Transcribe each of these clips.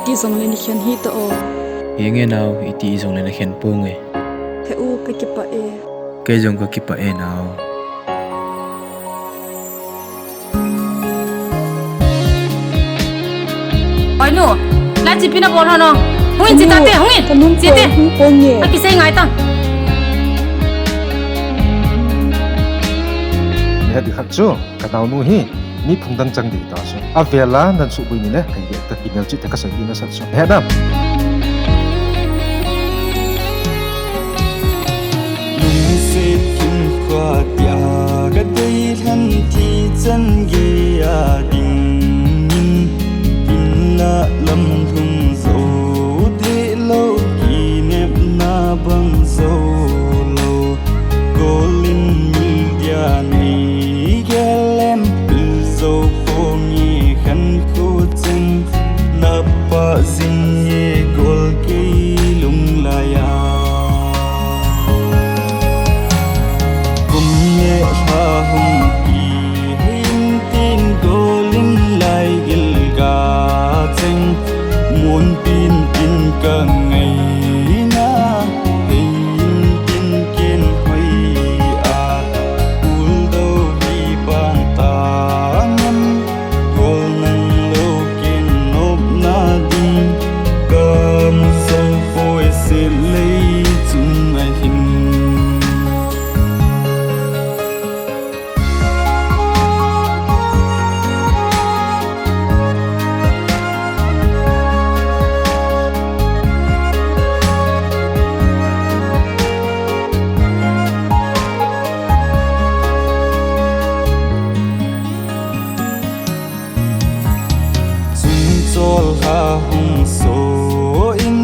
iti zong le ni khen hi to o ye nge naw iti zong le na khen po nge the u ka ki pa e ke jong ka ki pa e naw oi nu la chi pina bol no hungin chi ta te hungin chi te po nge a ki sei ngai ta he di khat chu ka naw nu hi mi phungdang chang di ta so avela nan su bui ni ne kai ge ta email chi ta ka sai ina sat so he dam se tin kwa tia ga dei than thi chân gi a ding in la lam thung zo de lo ki nep na bang zo lo golin media ni gelem zo po ni khan khu chen na pa zin ye gol ki lung la ya ha hum ki hin tin golin lai gil ga cheng mun pin tin ka ngai na hin tin ken hoi a ul do hi bang ta ngam gol nang lo ken nop na din kam so foi se lei chung ai hin sol ha hung so in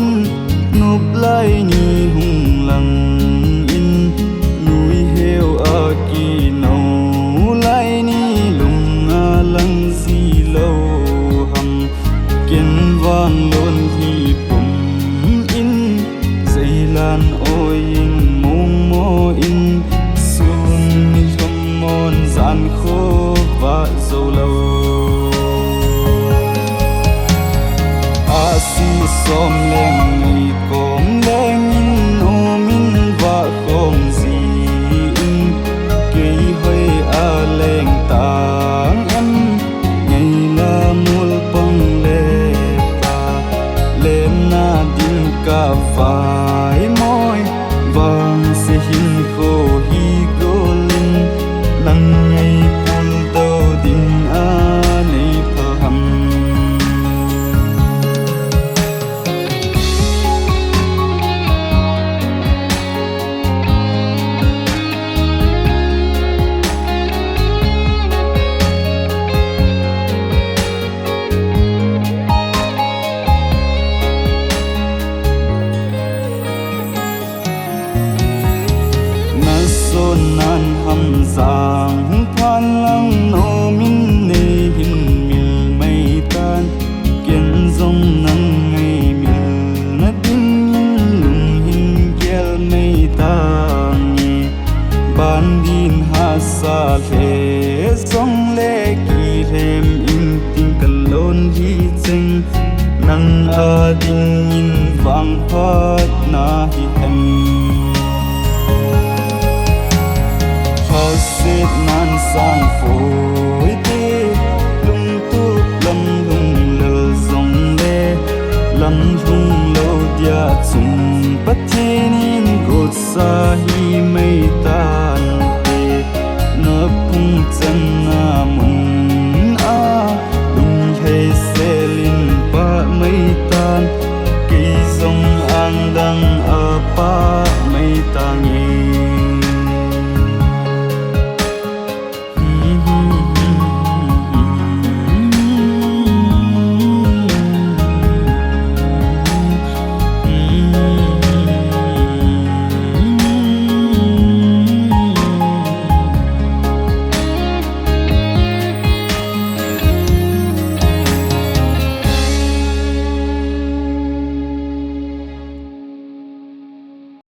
nup lai ni hung lang in lui heo a ki no lai ni lung a lang si lo ham ken van lon hi pum in zeilan oing mong mo in sun ni chom mon zan kho va zo lo si som leng ni kom leng in no min va kom zi in ke hoi a leng tang em ngei la mul pong le ta le na din ka vai moi vang se hin ko hi golin lang ngei pul do din a nei pha ham nan ham sang phan lang no min ne hin mil mai tan ken zong nang ngai mil na ding lung hin gel mai ta ni ban din ha sa le zong le ki hem in ting kalon hi cheng nang a ding in wang phat na hi hem sit nan sang phôi tê lung tu lâm lung lơ dòng đê lâm lung lâu dia chung bắt thiên in gột sa hi mây tan tê nấp phung chân